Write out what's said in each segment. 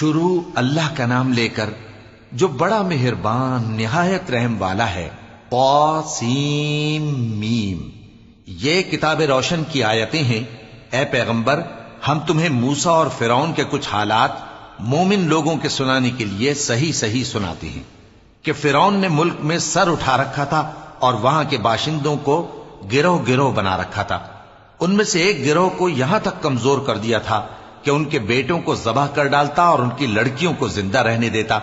شروع اللہ کا نام لے کر جو بڑا مہربان نہایت رحم والا ہے۔ طاسیم۔ یہ کتاب روشن کی آیتیں ہیں۔ اے پیغمبر، ہم تمہیں موسیٰ اور فرعون کے کچھ حالات مومن لوگوں کے سنانے کے لیے صحیح صحیح سناتے ہیں کہ فرعون نے ملک میں سر اٹھا رکھا تھا اور وہاں کے باشندوں کو گروہ گروہ بنا رکھا تھا۔ ان میں سے ایک گروہ کو یہاں تک کمزور کر دیا تھا کہ ان کے بیٹوں کو ذبح کر ڈالتا اور ان کی لڑکیوں کو زندہ رہنے دیتا۔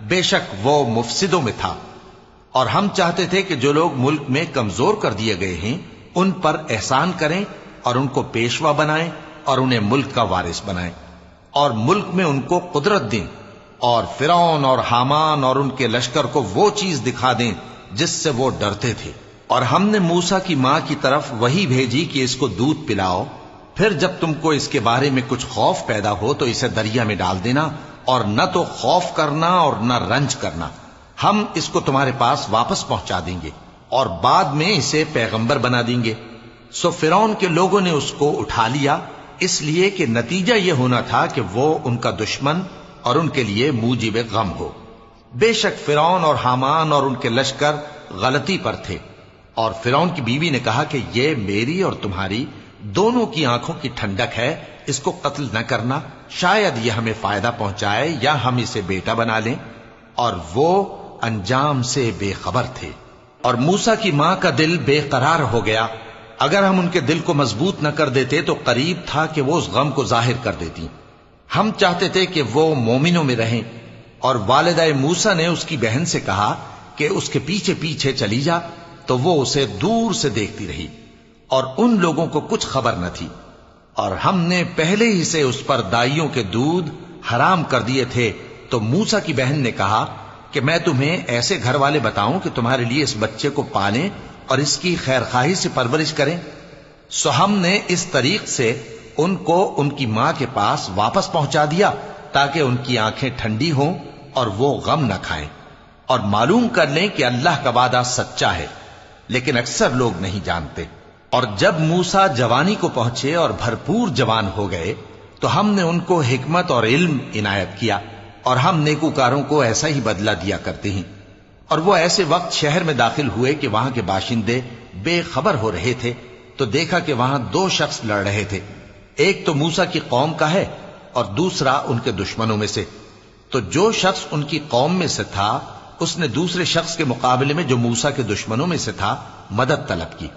بے شک وہ مفسدوں میں تھا، اور ہم چاہتے تھے کہ جو لوگ ملک میں کمزور کر دیے گئے ہیں ان پر احسان کریں اور ان کو پیشوا بنائیں اور انہیں ملک کا وارث بنائیں، اور ملک میں ان کو قدرت دیں، اور فرعون اور حامان اور ان کے لشکر کو وہ چیز دکھا دیں جس سے وہ ڈرتے تھے۔ اور ہم نے موسیٰ کی ماں کی طرف وحی بھیجی کہ اس کو دودھ پلاؤ، پھر جب تم کو اس کے بارے میں کچھ خوف پیدا ہو تو اسے دریا میں ڈال دینا، اور نہ تو خوف کرنا اور نہ رنج کرنا، ہم اس کو تمہارے پاس واپس پہنچا دیں گے اور بعد میں اسے پیغمبر بنا دیں گے۔ سو فرعون کے لوگوں نے اس کو اٹھا لیا، اس لیے کہ نتیجہ یہ ہونا تھا کہ وہ ان کا دشمن اور ان کے لیے موجب غم ہو۔ بے شک فرعون اور حامان اور ان کے لشکر غلطی پر تھے، اور فرعون کی بیوی نے کہا کہ یہ میری اور تمہاری دونوں کی آنکھوں کی ٹھنڈک ہے، اس کو قتل نہ کرنا، شاید یہ ہمیں فائدہ پہنچائے یا ہم اسے بیٹا بنا لیں۔ اور وہ انجام سے بے خبر تھے۔ اور موسیٰ کی ماں کا دل بے قرار ہو گیا۔ اگر ہم ان کے دل کو مضبوط نہ کر دیتے تو قریب تھا کہ وہ اس غم کو ظاہر کر دیتی۔ ہم چاہتے تھے کہ وہ مومنوں میں رہیں، اور والدہ موسیٰ نے اس کی بہن سے کہا کہ اس کے پیچھے پیچھے چلی جا، تو وہ اسے دور سے دیکھتی رہی، اور ان لوگوں کو کچھ خبر نہ تھی۔ اور ہم نے پہلے ہی سے اس پر دائیوں کے دودھ حرام کر دیے تھے۔ تو موسیٰ کی بہن نے کہا کہ میں تمہیں ایسے گھر والے بتاؤں کہ تمہارے لیے اس بچے کو پالیں اور اس کی خیر خواہی سے پرورش کریں۔ سو ہم نے اس طریق سے ان کو ان کی ماں کے پاس واپس پہنچا دیا تاکہ ان کی آنکھیں ٹھنڈی ہوں اور وہ غم نہ کھائیں، اور معلوم کر لیں کہ اللہ کا وعدہ سچا ہے، لیکن اکثر لوگ نہیں جانتے۔ اور جب موسیٰ جوانی کو پہنچے اور بھرپور جوان ہو گئے تو ہم نے ان کو حکمت اور علم عنایت کیا، اور ہم نیکوکاروں کو ایسا ہی بدلہ دیا کرتے ہیں۔ اور وہ ایسے وقت شہر میں داخل ہوئے کہ وہاں کے باشندے بے خبر ہو رہے تھے، تو دیکھا کہ وہاں دو شخص لڑ رہے تھے، ایک تو موسیٰ کی قوم کا ہے اور دوسرا ان کے دشمنوں میں سے۔ تو جو شخص ان کی قوم میں سے تھا اس نے دوسرے شخص کے مقابلے میں جو موسیٰ کے دشمنوں میں سے تھا مدد طلب کی،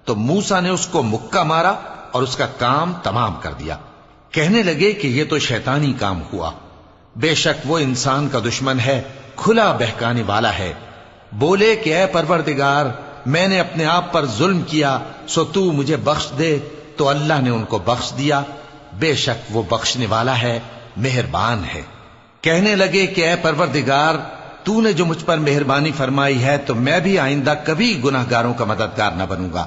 تو موسیٰ نے اس کو مکہ مارا اور اس کا کام تمام کر دیا۔ کہنے لگے کہ یہ تو شیطانی کام ہوا، بے شک وہ انسان کا دشمن ہے، کھلا بہکانے والا ہے۔ بولے کہ اے پروردگار، میں نے اپنے آپ پر ظلم کیا، سو تو مجھے بخش دے، تو اللہ نے ان کو بخش دیا، بے شک وہ بخشنے والا ہے، مہربان ہے۔ کہنے لگے کہ اے پروردگار، تو نے جو مجھ پر مہربانی فرمائی ہے تو میں بھی آئندہ کبھی گناہ گاروں کا مددگار نہ بنوں گا۔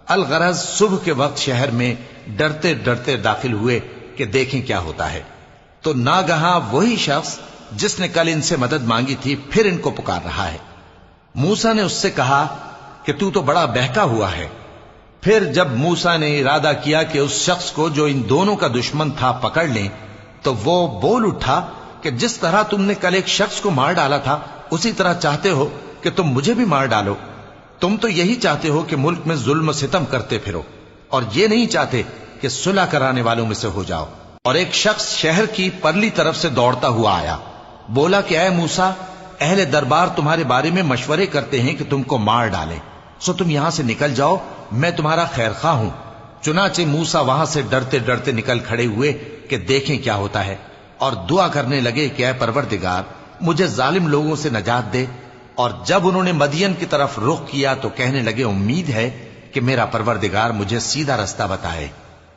الغرض صبح کے وقت شہر میں ڈرتے ڈرتے داخل ہوئے کہ دیکھیں کیا ہوتا ہے، تو ناگہاں وہی شخص جس نے کل ان سے مدد مانگی تھی پھر ان کو پکار رہا ہے۔ موسیٰ نے اس سے کہا کہ تو بڑا بہکا ہوا ہے۔ پھر جب موسیٰ نے ارادہ کیا کہ اس شخص کو جو ان دونوں کا دشمن تھا پکڑ لیں، تو وہ بول اٹھا کہ جس طرح تم نے کل ایک شخص کو مار ڈالا تھا اسی طرح چاہتے ہو کہ تم مجھے بھی مار ڈالو۔ تم تو یہی چاہتے ہو کہ ملک میں ظلم و ستم کرتے پھرو، اور یہ نہیں چاہتے کہ صلح کرانے والوں میں سے ہو جاؤ۔ اور ایک شخص شہر کی پرلی طرف سے دوڑتا ہوا آیا، بولا کہ اے موسیٰ، اہل دربار تمہارے بارے میں مشورے کرتے ہیں کہ تم کو مار ڈالیں، سو تم یہاں سے نکل جاؤ، میں تمہارا خیر خواہ ہوں۔ چنانچہ موسیٰ وہاں سے ڈرتے ڈرتے نکل کھڑے ہوئے کہ دیکھیں کیا ہوتا ہے، اور دعا کرنے لگے کہ اے پروردگار، مجھے ظالم لوگوں سے نجات دے۔ اور جب انہوں نے مدین کی طرف رخ کیا تو کہنے لگے امید ہے کہ میرا پروردگار مجھے سیدھا رستہ بتائے۔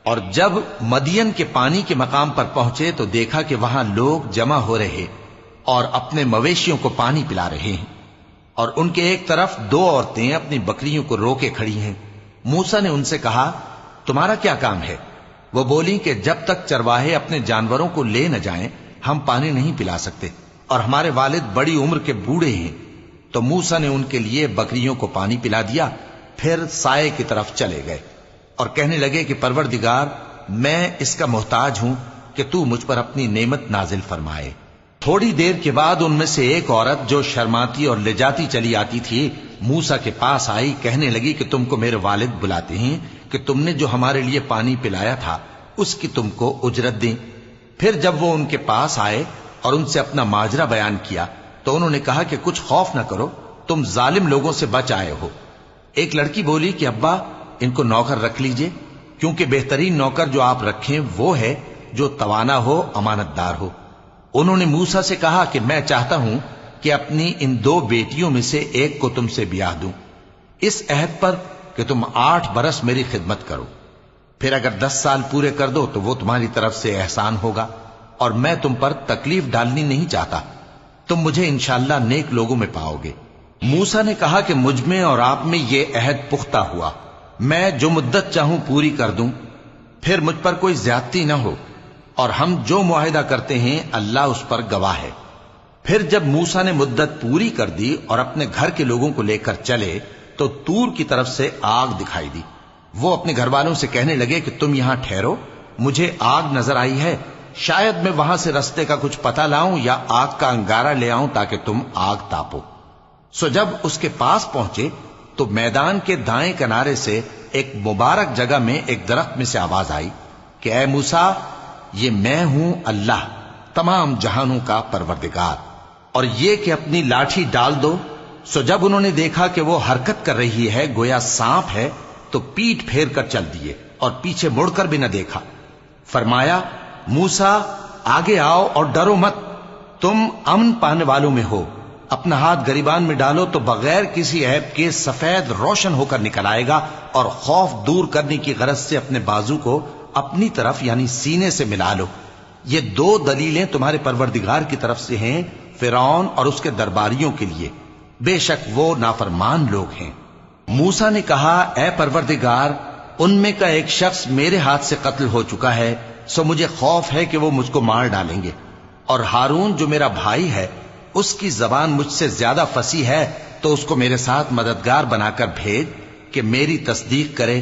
اور جب مدین کے پانی کے مقام پر پہنچے تو دیکھا کہ وہاں لوگ جمع ہو رہے اور اپنے مویشیوں کو پانی پلا رہے ہیں، اور ان کے ایک طرف دو عورتیں اپنی بکریوں کو روکے کھڑی ہیں۔ موسیٰ نے ان سے کہا تمہارا کیا کام ہے؟ وہ بولی کہ جب تک چرواہے اپنے جانوروں کو لے نہ جائیں ہم پانی نہیں پلا سکتے، اور ہمارے والد بڑی عمر کے بوڑھے ہیں۔ تو موسیٰ نے ان کے لیے بکریوں کو پانی پلا دیا، پھر سائے کی طرف چلے گئے اور کہنے لگے کہ پروردگار، میں اس کا محتاج ہوں کہ تو مجھ پر اپنی نعمت نازل فرمائے۔ تھوڑی دیر کے بعد ان میں سے ایک عورت جو شرماتی اور لجاتی چلی آتی تھی موسیٰ کے پاس آئی، کہنے لگی کہ تم کو میرے والد بلاتے ہیں کہ تم نے جو ہمارے لیے پانی پلایا تھا اس کی تم کو اجرت دیں۔ پھر جب وہ ان کے پاس آئے اور ان سے اپنا ماجرا بیان کیا تو انہوں نے کہا کہ کچھ خوف نہ کرو، تم ظالم لوگوں سے بچ آئے ہو۔ ایک لڑکی بولی کہ ابا ان کو نوکر رکھ لیجئے، کیونکہ بہترین نوکر جو آپ رکھیں وہ ہے جو توانا ہو، امانت دار ہو۔ انہوں نے موسیٰ سے کہا کہ میں چاہتا ہوں کہ اپنی ان 2 بیٹیوں میں سے ایک کو تم سے بیاہ دوں، اس عہد پر کہ تم 8 برس میری خدمت کرو، پھر اگر 10 سال پورے کر دو تو وہ تمہاری طرف سے احسان ہوگا، اور میں تم پر تکلیف ڈالنی نہیں چاہتا، تم مجھے انشاءاللہ نیک لوگوں میں پاؤ گے۔ موسیٰ نے کہا کہ مجھ میں اور آپ میں یہ عہد پختہ ہوا، میں جو مدت چاہوں پوری کر دوں، پھر مجھ پر کوئی زیادتی نہ ہو، اور ہم جو معاہدہ کرتے ہیں اللہ اس پر گواہ ہے۔ پھر جب موسیٰ نے مدت پوری کر دی اور اپنے گھر کے لوگوں کو لے کر چلے تو طور کی طرف سے آگ دکھائی دی۔ وہ اپنے گھر والوں سے کہنے لگے کہ تم یہاں ٹھہرو، مجھے آگ نظر آئی ہے، شاید میں وہاں سے رستے کا کچھ پتہ لاؤں یا آگ کا انگارہ لے آؤں تاکہ تم آگ تاپو۔ سو جب اس کے پاس پہنچے تو میدان کے دائیں کنارے سے ایک مبارک جگہ میں ایک درخت میں سے آواز آئی کہ اے موسیٰ، یہ میں ہوں اللہ، تمام جہانوں کا پروردگار، اور یہ کہ اپنی لاٹھی ڈال دو۔ سو جب انہوں نے دیکھا کہ وہ حرکت کر رہی ہے گویا سانپ ہے تو پیٹ پھیر کر چل دیے اور پیچھے مڑ کر بھی نہ دیکھا۔ فرمایا موسیٰ آگے آؤ اور ڈرو مت، تم امن پانے والوں میں ہو، اپنا ہاتھ گریبان میں ڈالو تو بغیر کسی عیب کے سفید روشن ہو کر نکل آئے گا، اور خوف دور کرنے کی غرض سے اپنے بازو کو اپنی طرف یعنی سینے سے ملا لو۔ یہ 2 دلیلیں تمہارے پروردگار کی طرف سے ہیں فرعون اور اس کے درباریوں کے لیے، بے شک وہ نافرمان لوگ ہیں۔ موسیٰ نے کہا اے پروردگار، ان میں کا ایک شخص میرے ہاتھ سے قتل ہو چکا ہے، سو مجھے خوف ہے کہ وہ مجھ کو مار ڈالیں گے، اور ہارون جو میرا بھائی ہے اس کی زبان مجھ سے زیادہ فصیح ہے، تو اس کو میرے ساتھ مددگار بنا کر بھیج کہ میری تصدیق کرے،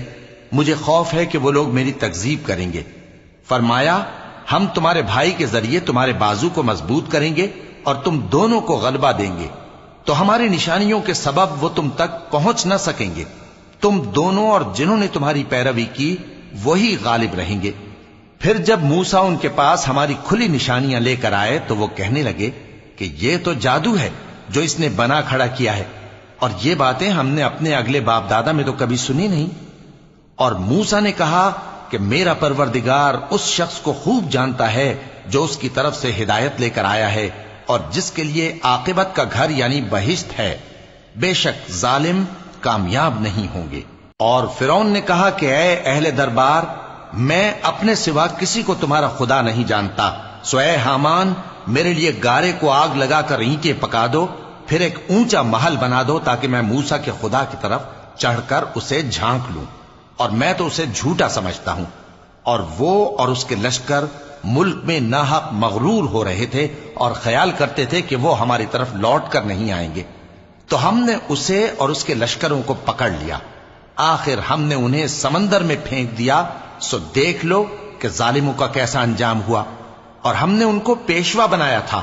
مجھے خوف ہے کہ وہ لوگ میری تکذیب کریں گے۔ فرمایا ہم تمہارے بھائی کے ذریعے تمہارے بازو کو مضبوط کریں گے اور تم دونوں کو غلبہ دیں گے، تو ہماری نشانیوں کے سبب وہ تم تک پہنچ نہ سکیں گے، تم دونوں اور جنہوں نے تمہاری پیروی کی وہی غالب رہیں گے۔ پھر جب موسیٰ ان کے پاس ہماری کھلی نشانیاں لے کر آئے تو وہ کہنے لگے کہ یہ تو جادو ہے جو اس نے بنا کھڑا کیا ہے، اور یہ باتیں ہم نے اپنے اگلے باپ دادا میں تو کبھی سنی نہیں۔ اور موسیٰ نے کہا کہ میرا پروردگار اس شخص کو خوب جانتا ہے جو اس کی طرف سے ہدایت لے کر آیا ہے اور جس کے لیے عاقبت کا گھر یعنی بہشت ہے، بے شک ظالم کامیاب نہیں ہوں گے۔ اور فرعون نے کہا کہ اے اہل دربار، میں اپنے سوا کسی کو تمہارا خدا نہیں جانتا، سو اے حامان میرے لیے گارے کو آگ لگا کر اینٹیں پکا دو، پھر ایک اونچا محل بنا دو تاکہ میں موسیٰ کے خدا کی طرف چڑھ کر اسے جھانک لوں، اور میں تو اسے جھوٹا سمجھتا ہوں۔ اور وہ اور اس کے لشکر ملک میں ناحق مغرور ہو رہے تھے اور خیال کرتے تھے کہ وہ ہماری طرف لوٹ کر نہیں آئیں گے، تو ہم نے اسے اور اس کے لشکروں کو پکڑ لیا، آخر ہم نے انہیں سمندر میں پھینک دیا، سو دیکھ لو کہ ظالموں کا کیسا انجام ہوا۔ اور ہم نے ان کو پیشوا بنایا تھا،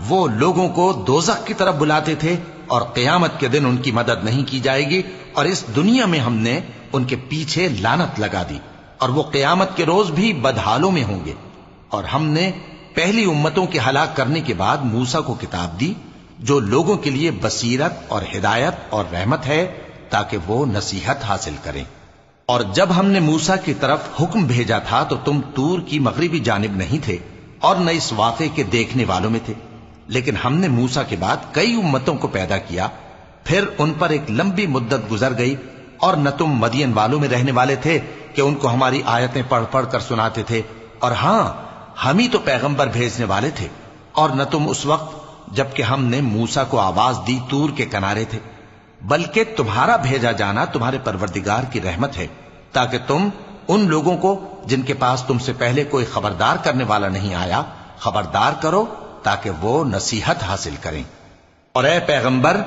وہ لوگوں کو دوزخ کی طرف بلاتے تھے، اور قیامت کے دن ان کی مدد نہیں کی جائے گی، اور اس دنیا میں ہم نے ان کے پیچھے لعنت لگا دی، اور وہ قیامت کے روز بھی بدحالوں میں ہوں گے۔ اور ہم نے پہلی امتوں کے ہلاک کرنے کے بعد موسیٰ کو کتاب دی جو لوگوں کے لیے بصیرت اور ہدایت اور رحمت ہے تاکہ وہ نصیحت حاصل کریں۔ اور جب ہم نے موسیٰ کی طرف حکم بھیجا تھا تو تم طور کی مغربی جانب نہیں تھے اور نہ اس واقعے کے دیکھنے والوں میں تھے، لیکن ہم نے موسیٰ کے بعد کئی امتوں کو پیدا کیا، پھر ان پر ایک لمبی مدت گزر گئی، اور نہ تم مدین والوں میں رہنے والے تھے کہ ان کو ہماری آیتیں پڑھ پڑھ کر سناتے تھے، اور ہاں ہم ہی تو پیغمبر بھیجنے والے تھے، اور نہ تم اس وقت جبکہ ہم نے موسیٰ کو آواز دی طور کے کنارے تھے، بلکہ تمہارا بھیجا جانا تمہارے پروردگار کی رحمت ہے تاکہ تم ان لوگوں کو جن کے پاس تم سے پہلے کوئی خبردار کرنے والا نہیں آیا خبردار کرو تاکہ وہ نصیحت حاصل کریں۔ اور اے پیغمبر،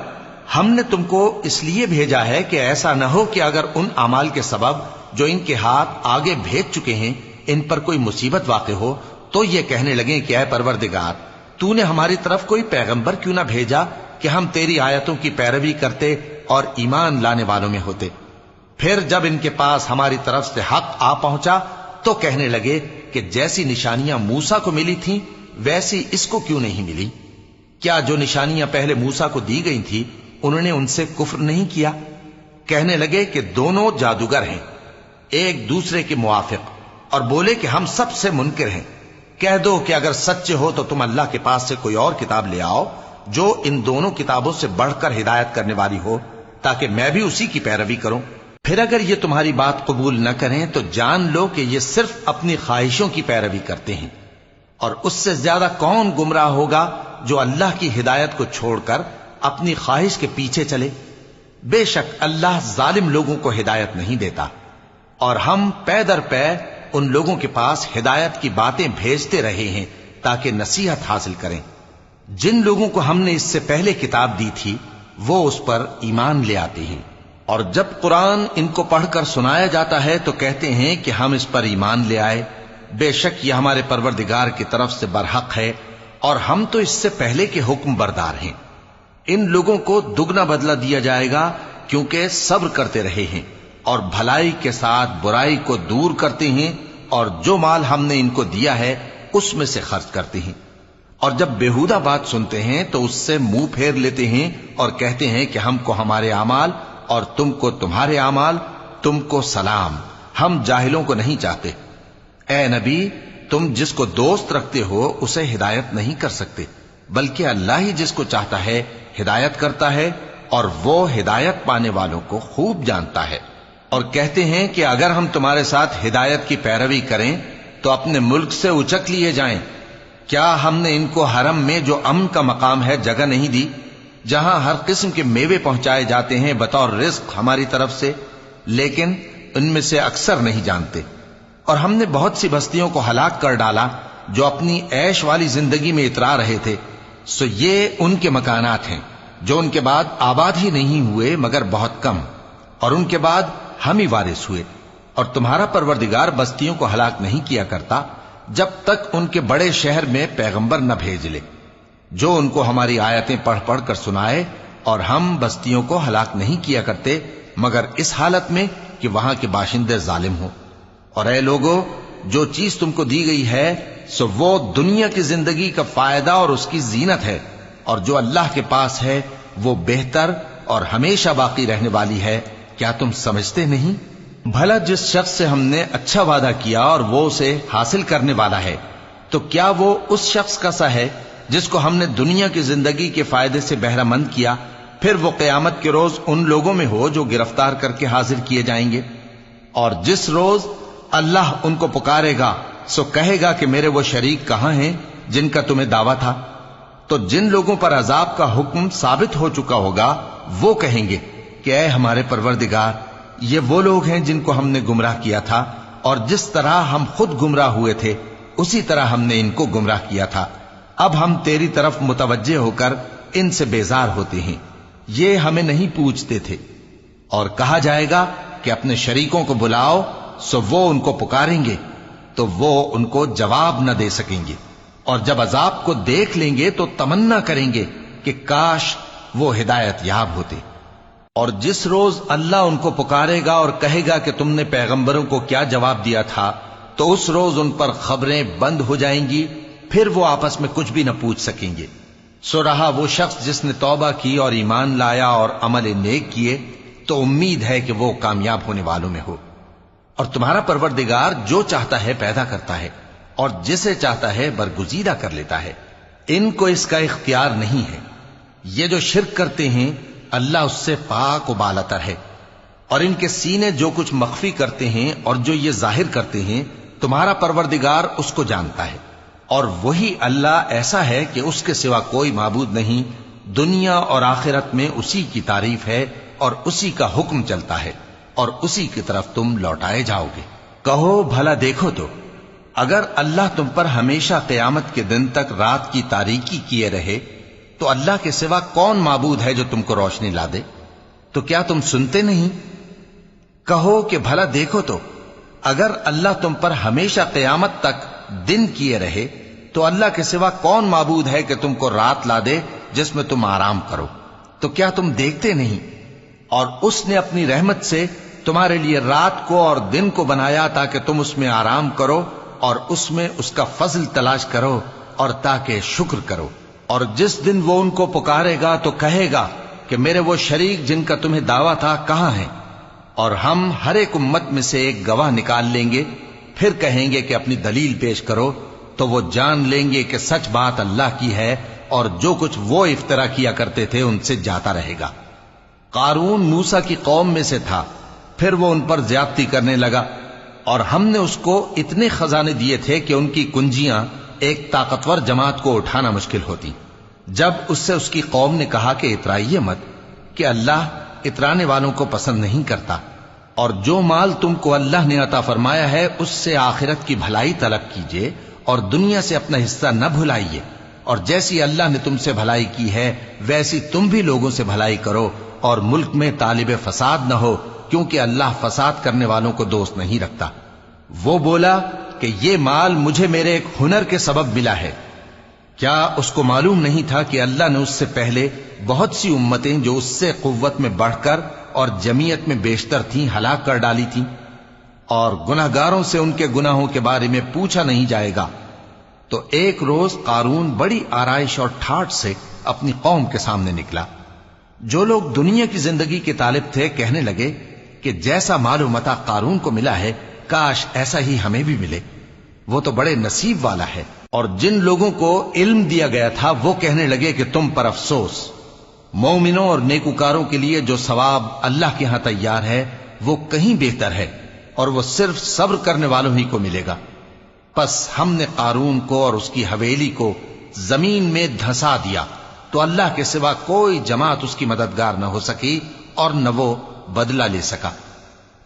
ہم نے تم کو اس لیے بھیجا ہے کہ ایسا نہ ہو کہ اگر ان اعمال کے سبب جو ان کے ہاتھ آگے بھیج چکے ہیں ان پر کوئی مصیبت واقع ہو تو یہ کہنے لگے کہ اے پروردگار، تو نے ہماری طرف کوئی پیغمبر کیوں نہ بھیجا کہ ہم تیری آیتوں کی پیروی کرتے اور ایمان لانے والوں میں ہوتے۔ پھر جب ان کے پاس ہماری طرف سے حق آ پہنچا تو کہنے لگے کہ جیسی نشانیاں موسیٰ کو ملی تھیں ویسی اس کو کیوں نہیں ملی؟ کیا جو نشانیاں پہلے موسیٰ کو دی گئی تھی انہوں نے ان سے کفر نہیں کیا؟ کہنے لگے کہ دونوں جادوگر ہیں، ایک دوسرے کے موافق، اور بولے کہ ہم سب سے منکر ہیں۔ کہہ دو کہ اگر سچے ہو تو تم اللہ کے پاس سے کوئی اور کتاب لے آؤ جو ان دونوں کتابوں سے بڑھ کر ہدایت کرنے والی ہو، تاکہ میں بھی اسی کی پیروی کروں۔ پھر اگر یہ تمہاری بات قبول نہ کریں تو جان لو کہ یہ صرف اپنی خواہشوں کی پیروی کرتے ہیں، اور اس سے زیادہ کون گمراہ ہوگا جو اللہ کی ہدایت کو چھوڑ کر اپنی خواہش کے پیچھے چلے۔ بے شک اللہ ظالم لوگوں کو ہدایت نہیں دیتا، اور ہم پے در پے ان لوگوں کے پاس ہدایت کی باتیں بھیجتے رہے ہیں تاکہ نصیحت حاصل کریں۔ جن لوگوں کو ہم نے اس سے پہلے کتاب دی تھی وہ اس پر ایمان لے آتے ہیں، اور جب قرآن ان کو پڑھ کر سنایا جاتا ہے تو کہتے ہیں کہ ہم اس پر ایمان لے آئے۔ بے شک یہ ہمارے پروردگار کی طرف سے برحق ہے، اور ہم تو اس سے پہلے کے حکم بردار ہیں۔ ان لوگوں کو دگنا بدلہ دیا جائے گا کیونکہ صبر کرتے رہے ہیں اور بھلائی کے ساتھ برائی کو دور کرتے ہیں، اور جو مال ہم نے ان کو دیا ہے اس میں سے خرچ کرتے ہیں۔ اور جب بےہودہ بات سنتے ہیں تو اس سے منہ پھیر لیتے ہیں اور کہتے ہیں کہ ہم کو ہمارے اعمال اور تم کو تمہارے اعمال، تم کو سلام، ہم جاہلوں کو نہیں چاہتے۔ اے نبی، تم جس کو دوست رکھتے ہو اسے ہدایت نہیں کر سکتے، بلکہ اللہ ہی جس کو چاہتا ہے ہدایت کرتا ہے، اور وہ ہدایت پانے والوں کو خوب جانتا ہے۔ اور کہتے ہیں کہ اگر ہم تمہارے ساتھ ہدایت کی پیروی کریں تو اپنے ملک سے اچک لیے جائیں۔ کیا ہم نے ان کو حرم میں جو امن کا مقام ہے جگہ نہیں دی، جہاں ہر قسم کے میوے پہنچائے جاتے ہیں بطور رزق ہماری طرف سے؟ لیکن ان میں سے اکثر نہیں جانتے۔ اور ہم نے بہت سی بستیوں کو ہلاک کر ڈالا جو اپنی عیش والی زندگی میں اترا رہے تھے، سو یہ ان کے مکانات ہیں جو ان کے بعد آباد ہی نہیں ہوئے مگر بہت کم، اور ان کے بعد ہم ہی وارث ہوئے۔ اور تمہارا پروردگار بستیوں کو ہلاک نہیں کیا کرتا جب تک ان کے بڑے شہر میں پیغمبر نہ بھیج لے جو ان کو ہماری آیتیں پڑھ پڑھ کر سنائے، اور ہم بستیوں کو ہلاک نہیں کیا کرتے مگر اس حالت میں کہ وہاں کے باشندے ظالم ہوں۔ اور اے لوگو، جو چیز تم کو دی گئی ہے سو وہ دنیا کی زندگی کا فائدہ اور اس کی زینت ہے، اور جو اللہ کے پاس ہے وہ بہتر اور ہمیشہ باقی رہنے والی ہے۔ کیا تم سمجھتے نہیں؟ بھلا جس شخص سے ہم نے اچھا وعدہ کیا اور وہ اسے حاصل کرنے والا ہے، تو کیا وہ اس شخص کا سا ہے جس کو ہم نے دنیا کی زندگی کے فائدے سے بہرہ مند کیا، پھر وہ قیامت کے روز ان لوگوں میں ہو جو گرفتار کر کے حاضر کیے جائیں گے؟ اور جس روز اللہ ان کو پکارے گا سو کہے گا کہ میرے وہ شریک کہاں ہیں جن کا تمہیں دعویٰ تھا؟ تو جن لوگوں پر عذاب کا حکم ثابت ہو چکا ہوگا وہ کہیں گے کہ اے ہمارے پروردگار، یہ وہ لوگ ہیں جن کو ہم نے گمراہ کیا تھا، اور جس طرح ہم خود گمراہ ہوئے تھے اسی طرح ہم نے ان کو گمراہ کیا تھا۔ اب ہم تیری طرف متوجہ ہو کر ان سے بیزار ہوتے ہیں، یہ ہمیں نہیں پوچھتے تھے۔ اور کہا جائے گا کہ اپنے شریکوں کو بلاؤ، سو وہ ان کو پکاریں گے تو وہ ان کو جواب نہ دے سکیں گے، اور جب عذاب کو دیکھ لیں گے تو تمنا کریں گے کہ کاش وہ ہدایت یاب ہوتے۔ اور جس روز اللہ ان کو پکارے گا اور کہے گا کہ تم نے پیغمبروں کو کیا جواب دیا تھا، تو اس روز ان پر خبریں بند ہو جائیں گی، پھر وہ آپس میں کچھ بھی نہ پوچھ سکیں گے۔ سو رہا وہ شخص جس نے توبہ کی اور ایمان لایا اور عمل نیک کیے تو امید ہے کہ وہ کامیاب ہونے والوں میں ہو۔ اور تمہارا پروردگار جو چاہتا ہے پیدا کرتا ہے اور جسے چاہتا ہے برگزیدہ کر لیتا ہے، ان کو اس کا اختیار نہیں ہے۔ یہ جو شرک کرتے ہیں اللہ اس سے پاک و بالاتر ہے، اور ان کے سینے جو کچھ مخفی کرتے ہیں اور جو یہ ظاہر کرتے ہیں تمہارا پروردگار اس کو جانتا ہے۔ اور وہی اللہ ایسا ہے کہ اس کے سوا کوئی معبود نہیں، دنیا اور آخرت میں اسی کی تعریف ہے اور اسی کا حکم چلتا ہے، اور اسی کی طرف تم لوٹائے جاؤ گے۔ کہو بھلا دیکھو تو، اگر اللہ تم پر ہمیشہ قیامت کے دن تک رات کی تاریکی کیے رہے تو اللہ کے سوا کون معبود ہے جو تم کو روشنی لا دے؟ تو کیا تم سنتے نہیں؟ کہو کہ بھلا دیکھو تو، اگر اللہ تم پر ہمیشہ قیامت تک دن کیے رہے تو اللہ کے سوا کون معبود ہے کہ تم کو رات لا دے جس میں تم آرام کرو؟ تو کیا تم دیکھتے نہیں؟ اور اس نے اپنی رحمت سے تمہارے لیے رات کو اور دن کو بنایا تاکہ تم اس میں آرام کرو اور اس میں اس کا فضل تلاش کرو اور تاکہ شکر کرو۔ اور جس دن وہ ان کو پکارے گا تو کہے گا کہ میرے وہ شریک جن کا تمہیں دعویٰ تھا کہاں ہیں؟ اور ہم ہر ایک امت میں سے ایک گواہ نکال لیں گے، پھر کہیں گے کہ اپنی دلیل پیش کرو، تو وہ جان لیں گے کہ سچ بات اللہ کی ہے اور جو کچھ وہ افترا کیا کرتے تھے ان سے جاتا رہے گا۔ قارون موسیٰ کی قوم میں سے تھا، پھر وہ ان پر زیادتی کرنے لگا، اور ہم نے اس کو اتنے خزانے دیے تھے کہ ان کی کنجیاں ایک طاقتور جماعت کو اٹھانا مشکل ہوتی۔ جب اس سے اس کی قوم نے کہا کہ اترائیے مت، کہ اللہ اترانے والوں کو پسند نہیں کرتا، اور جو مال تم کو اللہ نے عطا فرمایا ہے اس سے آخرت کی بھلائی طلب کیجیے اور دنیا سے اپنا حصہ نہ بھلائیے، اور جیسی اللہ نے تم سے بھلائی کی ہے ویسی تم بھی لوگوں سے بھلائی کرو، اور ملک میں طالب فساد نہ ہو، کیونکہ اللہ فساد کرنے والوں کو دوست نہیں رکھتا۔ وہ بولا کہ یہ مال مجھے میرے ایک ہنر کے سبب ملا ہے۔ کیا اس کو معلوم نہیں تھا کہ اللہ نے اس سے پہلے بہت سی امتیں جو اس سے قوت میں بڑھ کر اور جمعیت میں بیشتر تھیں ہلاک کر ڈالی تھیں، اور گناہگاروں سے ان کے گناہوں کے بارے میں پوچھا نہیں جائے گا؟ تو ایک روز قارون بڑی آرائش اور ٹھاٹ سے اپنی قوم کے سامنے نکلا۔ جو لوگ دنیا کی زندگی کے طالب تھے کہنے لگے کہ جیسا مال و متاع قارون کو ملا ہے کاش ایسا ہی ہمیں بھی ملے، وہ تو بڑے نصیب والا ہے۔ اور جن لوگوں کو علم دیا گیا تھا وہ کہنے لگے کہ تم پر افسوس، مومنوں اور نیکوکاروں کے لیے جو ثواب اللہ کے ہاں تیار ہے وہ کہیں بہتر ہے، اور وہ صرف صبر کرنے والوں ہی کو ملے گا۔ پس ہم نے قارون کو اور اس کی حویلی کو زمین میں دھسا دیا، تو اللہ کے سوا کوئی جماعت اس کی مددگار نہ ہو سکی اور نہ وہ بدلہ لے سکا۔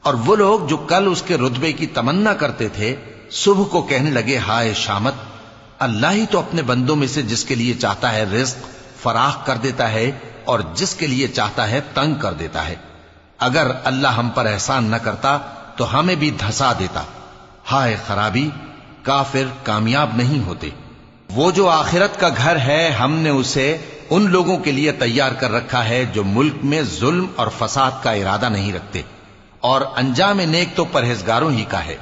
اور وہ لوگ جو کل اس کے رتبے کی تمنا کرتے تھے صبح کو کہنے لگے ہائے شامت، اللہ ہی تو اپنے بندوں میں سے جس کے لیے چاہتا ہے رزق فراخ کر دیتا ہے اور جس کے لیے چاہتا ہے تنگ کر دیتا ہے۔ اگر اللہ ہم پر احسان نہ کرتا تو ہمیں بھی دھسا دیتا۔ ہائے خرابی، کافر کامیاب نہیں ہوتے۔ وہ جو آخرت کا گھر ہے ہم نے اسے ان لوگوں کے لیے تیار کر رکھا ہے جو ملک میں ظلم اور فساد کا ارادہ نہیں رکھتے، اور انجام نیک تو پرہیزگاروں ہی کا ہے۔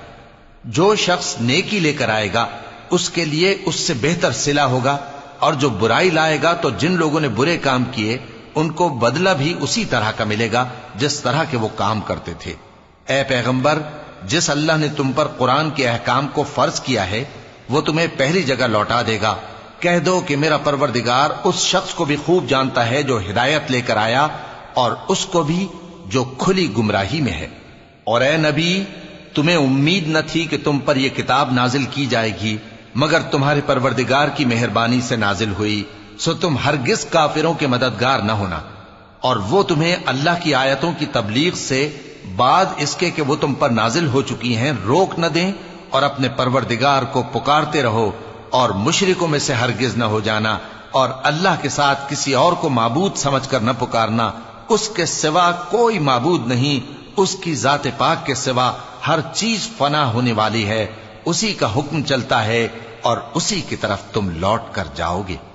جو شخص نیکی لے کر آئے گا اس کے لیے اس سے بہتر صلہ ہوگا، اور جو برائی لائے گا تو جن لوگوں نے برے کام کیے ان کو بدلہ بھی اسی طرح کا ملے گا جس طرح کے وہ کام کرتے تھے۔ اے پیغمبر، جس اللہ نے تم پر قرآن کے احکام کو فرض کیا ہے وہ تمہیں پہلی جگہ لوٹا دے گا۔ کہہ دو کہ میرا پروردگار اس شخص کو بھی خوب جانتا ہے جو ہدایت لے کر آیا، اور اس کو بھی جو کھلی گمراہی میں ہے۔ اور اے نبی، تمہیں امید نہ تھی کہ تم پر یہ کتاب نازل کی جائے گی، مگر تمہارے پروردگار کی مہربانی سے نازل ہوئی، سو تم ہرگز کافروں کے مددگار نہ ہونا، اور وہ تمہیں اللہ کی آیتوں کی تبلیغ سے بعد اس کے کہ وہ تم پر نازل ہو چکی ہیں روک نہ دیں، اور اپنے پروردگار کو پکارتے رہو اور مشرکوں میں سے ہرگز نہ ہو جانا، اور اللہ کے ساتھ کسی اور کو معبود سمجھ کر نہ پکارنا۔ اس کے سوا کوئی معبود نہیں، اس کی ذات پاک کے سوا ہر چیز فنا ہونے والی ہے، اسی کا حکم چلتا ہے اور اسی کی طرف تم لوٹ کر جاؤ گے۔